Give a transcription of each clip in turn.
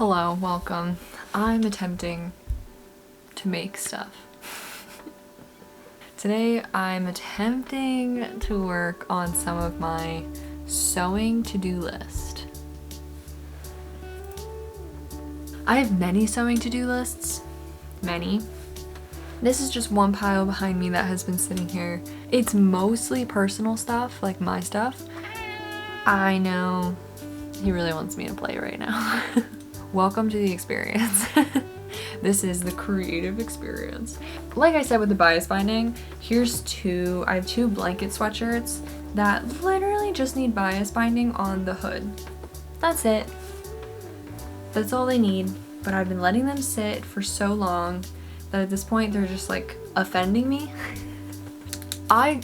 Hello, welcome. I'm attempting to make stuff. Today I'm attempting to work on some of my sewing to-do list. I have many sewing to-do lists. Many. This is just one pile behind me that has been sitting here. It's mostly personal stuff, like my stuff. I know he really wants me to play right now. Welcome to the experience. This is the creative experience. Like I said with the bias binding, I have two blanket sweatshirts that literally just need bias binding on the hood. That's it. That's all they need, but I've been letting them sit for so long that at this point they're just like offending me. I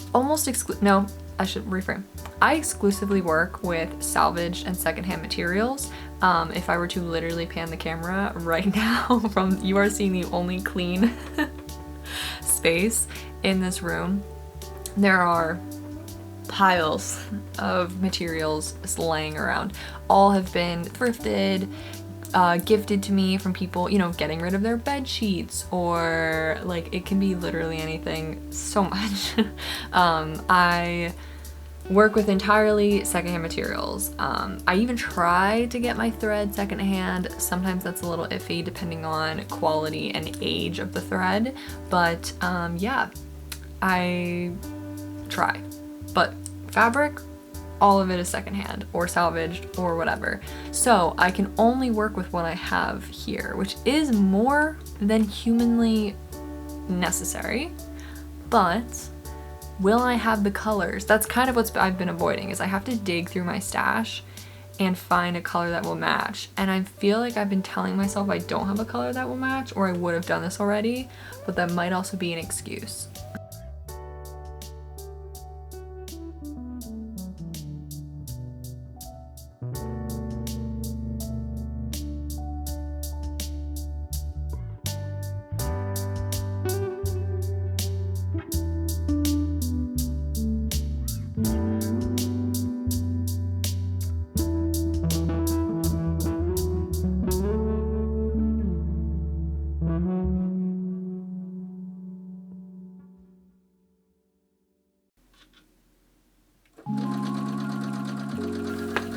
should reframe. I exclusively work with salvaged and secondhand materials. If I were to literally pan the camera right now you are seeing the only clean space in this room. There are piles of materials laying around. All have been thrifted, gifted to me from people, getting rid of their bed sheets, or like it can be literally anything, so much. I work with entirely secondhand materials. I even try to get my thread secondhand. Sometimes that's a little iffy depending on quality and age of the thread, but yeah, I try. But fabric, all of it is secondhand or salvaged or whatever. So I can only work with what I have here, which is more than humanly necessary, but will I have the colors? That's kind of what I've been avoiding, is I have to dig through my stash and find a color that will match. And I feel like I've been telling myself I don't have a color that will match, or I would have done this already, but that might also be an excuse.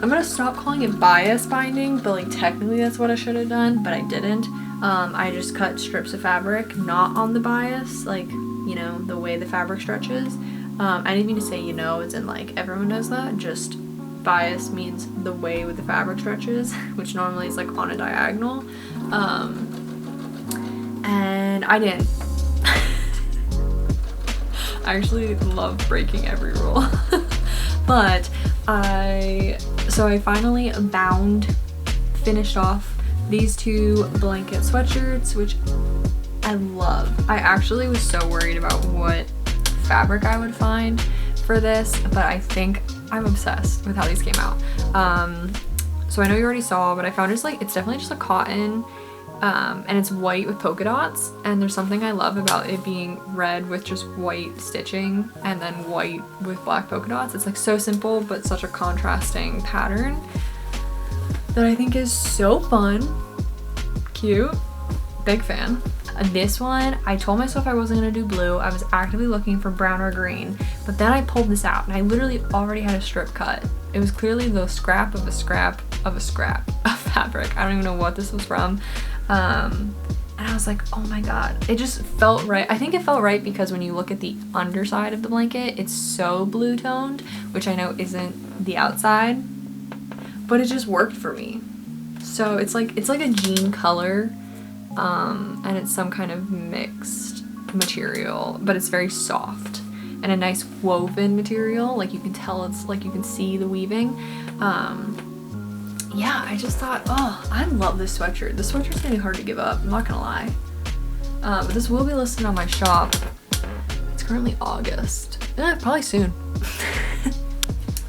I'm gonna stop calling it bias binding, but like technically that's what I should have done, but I didn't. I just cut strips of fabric, not on the bias, like, the way the fabric stretches. I didn't mean to say, as in like everyone does that, just bias means the way with the fabric stretches, which normally is like on a diagonal. And I didn't. I actually love breaking every rule. But I finally finished off these two blanket sweatshirts, which I love. I actually was so worried about what fabric I would find for this, but I think I'm obsessed with how these came out. So I know you already saw, but I found it's definitely just a cotton, and it's white with polka dots, and there's something I love about it being red with just white stitching and then white with black polka dots. It's like so simple but such a contrasting pattern that I think is so fun, cute, big fan. This one, I told myself I wasn't gonna do blue. I was actively looking for brown or green, but then I pulled this out and I literally already had a strip cut. It was clearly the scrap of a scrap of a scrap of fabric. I don't even know what this was from. And I was like, oh my god, it just felt right. I think it felt right because when you look at the underside of the blanket, it's so blue toned, which I know isn't the outside, but it just worked for me. So it's like a jean color, and it's some kind of mixed material, but it's very soft and a nice woven material. Like you can tell, it's like you can see the weaving. Yeah, I just thought, oh, I love this sweatshirt. This sweatshirt's gonna be hard to give up, I'm not gonna lie. But this will be listed on my shop. It's currently August. Probably soon.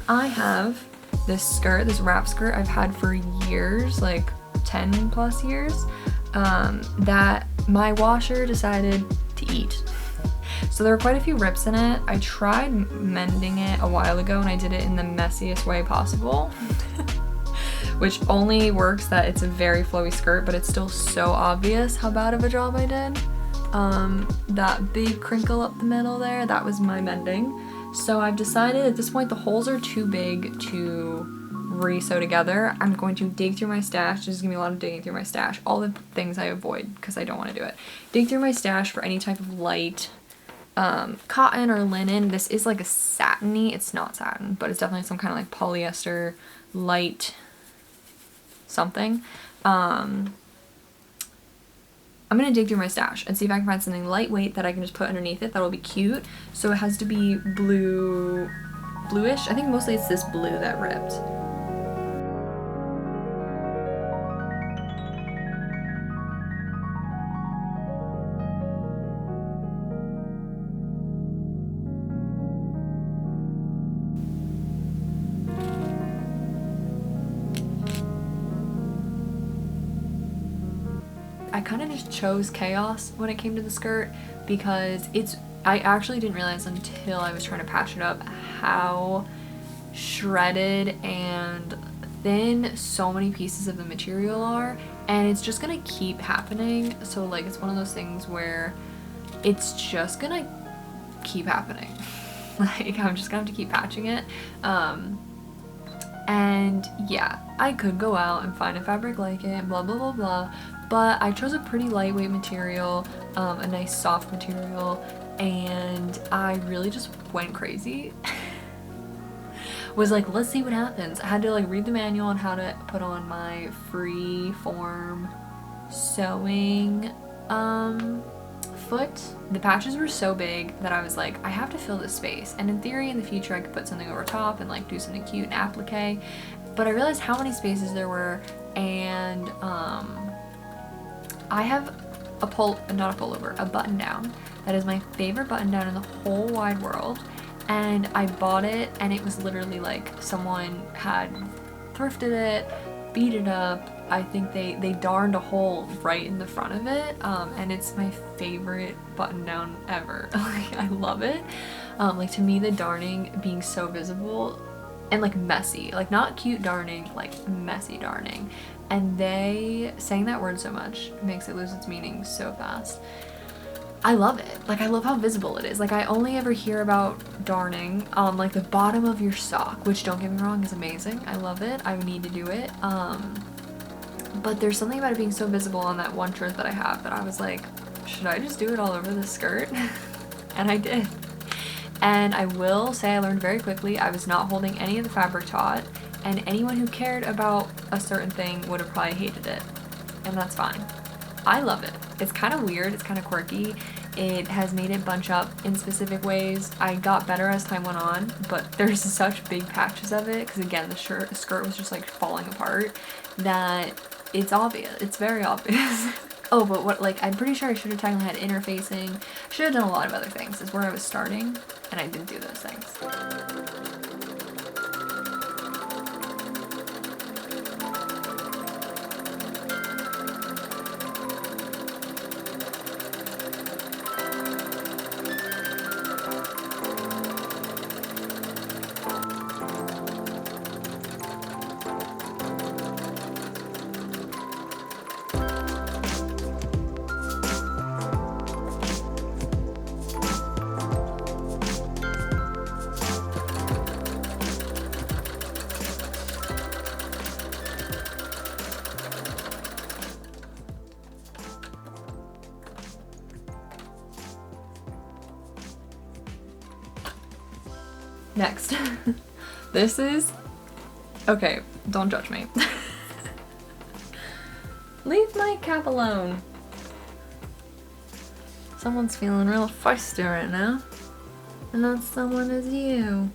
I have this skirt, this wrap skirt I've had for years, like 10 plus years, that my washer decided to eat. So there were quite a few rips in it. I tried mending it a while ago and I did it in the messiest way possible. which only works that it's a very flowy skirt, but it's still so obvious how bad of a job I did. That big crinkle up the middle there, that was my mending. So I've decided at this point the holes are too big to re-sew together. I'm going to dig through my stash. There's gonna be a lot of digging through my stash. All the things I avoid because I don't want to do it. Dig through my stash for any type of light cotton or linen. This is like a satiny, it's not satin, but it's definitely some kind of like polyester light something. I'm gonna dig through my stash and see if I can find something lightweight that I can just put underneath it that will be cute. So it has to be bluish. I think mostly it's this blue that ripped. I kind of just chose chaos when it came to the skirt because I actually didn't realize until I was trying to patch it up how shredded and thin so many pieces of the material are, and it's just gonna keep happening. So like it's one of those things where it's just gonna keep happening. Like I'm just gonna have to keep patching it. And yeah, I could go out and find a fabric like it, blah blah blah blah, but I chose a pretty lightweight material, a nice soft material, and I really just went crazy. Was like, let's see what happens. I had to like read the manual on how to put on my free form sewing foot. The patches were so big that I was like, I have to fill this space, and in theory in the future I could put something over top and like do something cute and applique, but I realized how many spaces there were, and I have a button down that is my favorite button down in the whole wide world, and I bought it and it was literally like someone had thrifted it, beat it up. I think they darned a hole right in the front of it, and it's my favorite button down ever. Like I love it. Like to me the darning being so visible and like messy, like not cute darning, like messy darning, and they saying that word so much makes it lose its meaning so fast. I love it. Like I love how visible it is. Like I only ever hear about darning on like the bottom of your sock, which don't get me wrong is amazing. I love it. I need to do it. But there's something about it being so visible on that one shirt that I have that I was like, should I just do it all over the skirt? And I did. And I will say I learned very quickly I was not holding any of the fabric taut, and anyone who cared about a certain thing would have probably hated it. And that's fine. I love it. It's kind of weird, it's kind of quirky. It has made it bunch up in specific ways. I got better as time went on, but there's such big patches of it, because again, the skirt was just like falling apart, that it's obvious. It's very obvious. Oh, but what, like, I'm pretty sure I should have technically had interfacing. Should have done a lot of other things, is where I was starting, and I didn't do those things. Next. This is, okay, don't judge me. Leave my cap alone. Someone's feeling real feisty right now, and that someone is you.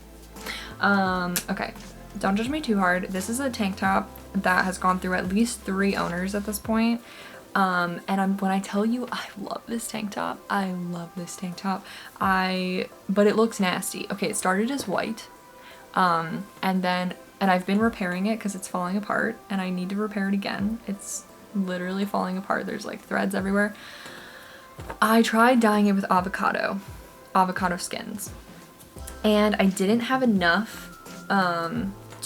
Okay, don't judge me too hard. This is a tank top that has gone through at least 3 owners at this point. And when I tell you I love this tank top, I love this tank top. But it looks nasty. Okay, it started as white, and I've been repairing it because it's falling apart, and I need to repair it again. It's literally falling apart. There's like threads everywhere. I tried dyeing it with avocado skins, and I didn't have enough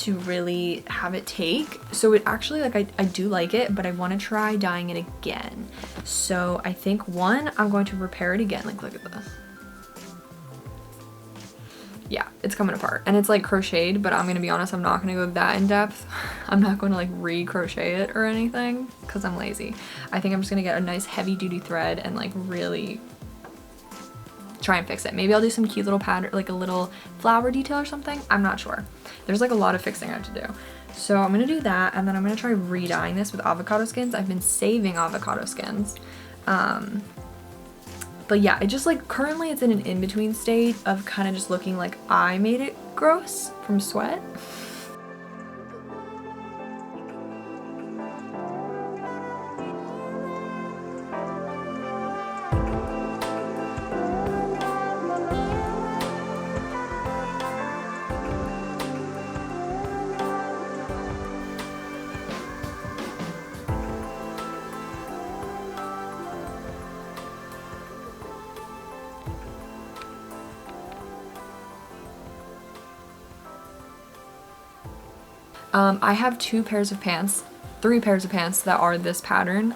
to really have it take. So it actually, like, I do like it, but I want to try dyeing it again. So I think one, I'm going to repair it again. Like, look at this. Yeah, it's coming apart, and it's like crocheted, but I'm gonna be honest, I'm not gonna go that in depth. I'm not going to like re-crochet it or anything because I'm lazy. I think I'm just gonna get a nice heavy duty thread and like really try and fix it. Maybe I'll do some cute little pattern, like a little flower detail or something. I'm not sure. There's like a lot of fixing I have to do. So I'm gonna do that, and then I'm gonna try re-dyeing this with avocado skins. I've been saving avocado skins. But yeah, it just like currently it's in an in-between state of kind of just looking like I made it gross from sweat. I have three pairs of pants that are this pattern.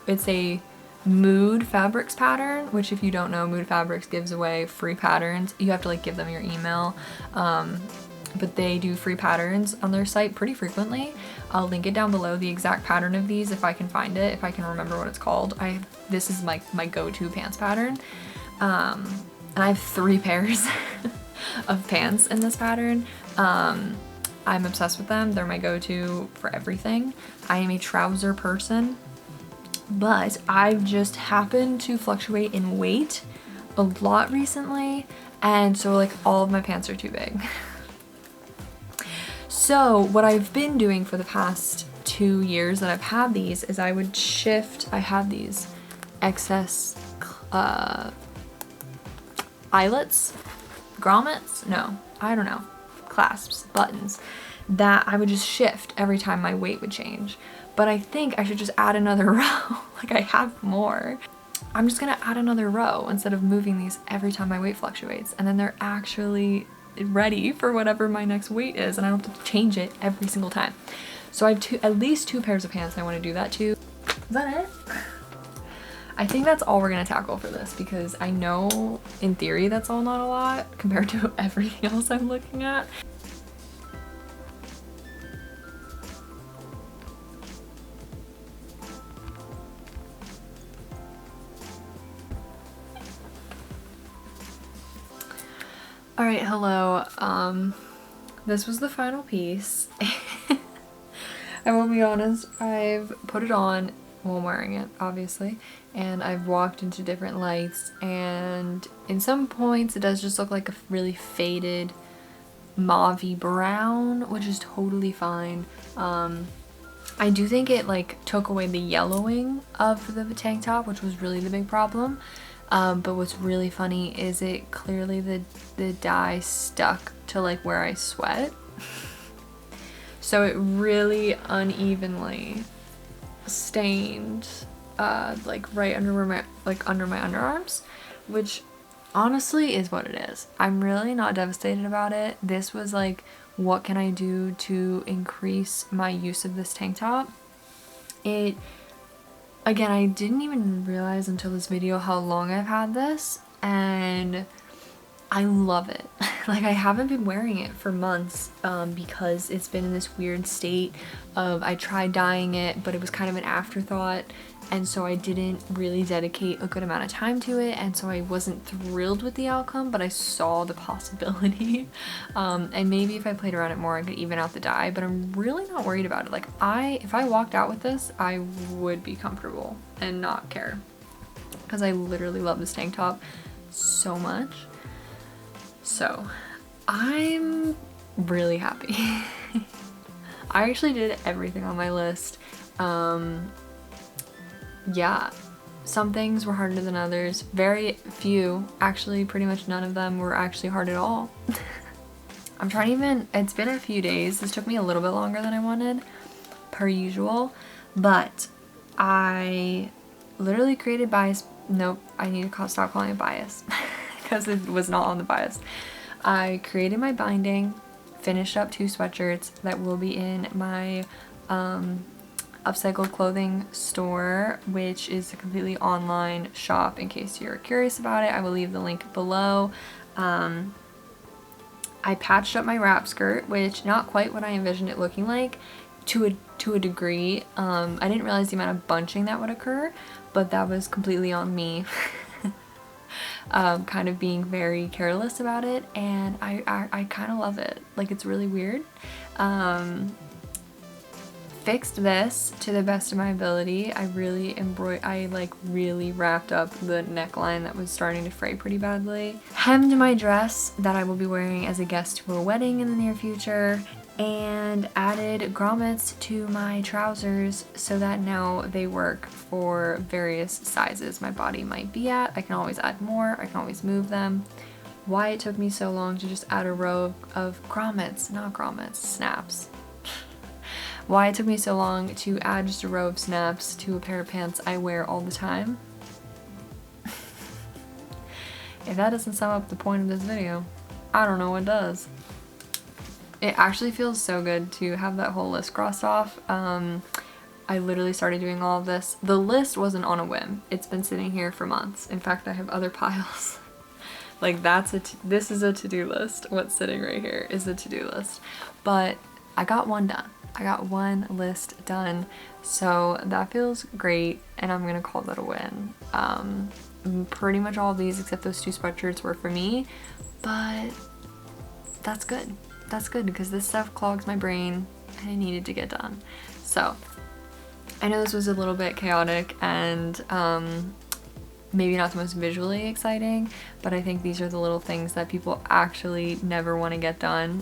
It's a Mood Fabrics pattern, which if you don't know, Mood Fabrics gives away free patterns. You have to like give them your email, but they do free patterns on their site pretty frequently. I'll link it down below, the exact pattern of these, if I can find it, if I can remember what it's called. This is my go-to pants pattern, and I have 3 pairs of pants in this pattern. I'm obsessed with them. They're my go-to for everything. I am a trouser person, but I've just happened to fluctuate in weight a lot recently, and so like all of my pants are too big. So what I've been doing for the past 2 years that I've had these is I would shift. I have these excess eyelets, grommets? No, I don't know. Clasps, buttons, that I would just shift every time my weight would change. But I think I should just add another row. Like, I have more. I'm just gonna add another row instead of moving these every time my weight fluctuates, and then they're actually ready for whatever my next weight is, and I don't have to change it every single time. So I have at least 2 pairs of pants I want to do that to. Is that it? I think that's all we're gonna tackle for this, because I know in theory that's all not a lot compared to everything else I'm looking at. All right, hello. This was the final piece. I will be honest, I've put it on while I'm wearing it, obviously, and I've walked into different lights, and in some points it does just look like a really faded mauvey brown, which is totally fine. I do think it like took away the yellowing of the tank top, which was really the big problem. But what's really funny is it clearly the dye stuck to like where I sweat. So it really unevenly stained like right under my underarms, which honestly is what it is. I'm really not devastated about it. This was like, what can I do to increase my use of this tank top? Again, I didn't even realize until this video how long I've had this, and I love it. Like, I haven't been wearing it for months because it's been in this weird state of, I tried dyeing it, but it was kind of an afterthought, and so I didn't really dedicate a good amount of time to it, and so I wasn't thrilled with the outcome, but I saw the possibility. And maybe if I played around it more, I could even out the dye, but I'm really not worried about it. Like, if I walked out with this, I would be comfortable and not care, because I literally love this tank top so much. So I'm really happy. I actually did everything on my list. Yeah, some things were harder than others. Very few, actually pretty much none of them were actually hard at all. I'm trying to even, it's been a few days. This took me a little bit longer than I wanted, per usual, but I literally created bias. Nope, I need to stop calling it bias because it was not on the bias. I created my binding finished up 2 sweatshirts that will be in my upcycled clothing store, which is a completely online shop. In case you're curious about it, I will leave the link below. I patched up my wrap skirt, which not quite what I envisioned it looking like, to a degree. I didn't realize the amount of bunching that would occur, but that was completely on me. Kind of being very careless about it, and I kind of love it. Like, it's really weird. Fixed this to the best of my ability. I really really wrapped up the neckline that was starting to fray pretty badly. Hemmed my dress that I will be wearing as a guest to a wedding in the near future, and added grommets to my trousers so that now they work for various sizes my body might be at. I can always add more, I can always move them. Why it took me so long to just add a row of grommets, not grommets, snaps. Why it took me so long to add just a row of snaps to a pair of pants I wear all the time. If that doesn't sum up the point of this video, I don't know what does. It actually feels so good to have that whole list crossed off. I literally started doing all of this. The list wasn't on a whim. It's been sitting here for months. In fact, I have other piles. Like, this is a to-do list. What's sitting right here is a to-do list. But I got one done. I got one list done. So that feels great, and I'm gonna call that a win. Pretty much all of these except those 2 sweatshirts were for me, but that's good. That's good because this stuff clogs my brain and it needed to get done. So I know this was a little bit chaotic and maybe not the most visually exciting, but I think these are the little things that people actually never want to get done.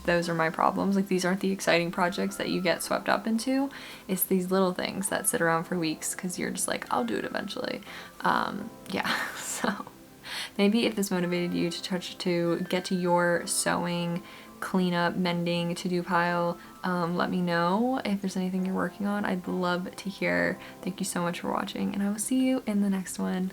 Those are my problems. Like, these aren't the exciting projects that you get swept up into. It's these little things that sit around for weeks because you're just like, I'll do it eventually. Yeah, so maybe if this motivated you to get to your sewing, cleanup, mending, to-do pile, let me know if there's anything you're working on. I'd love to hear. Thank you so much for watching, and I will see you in the next one.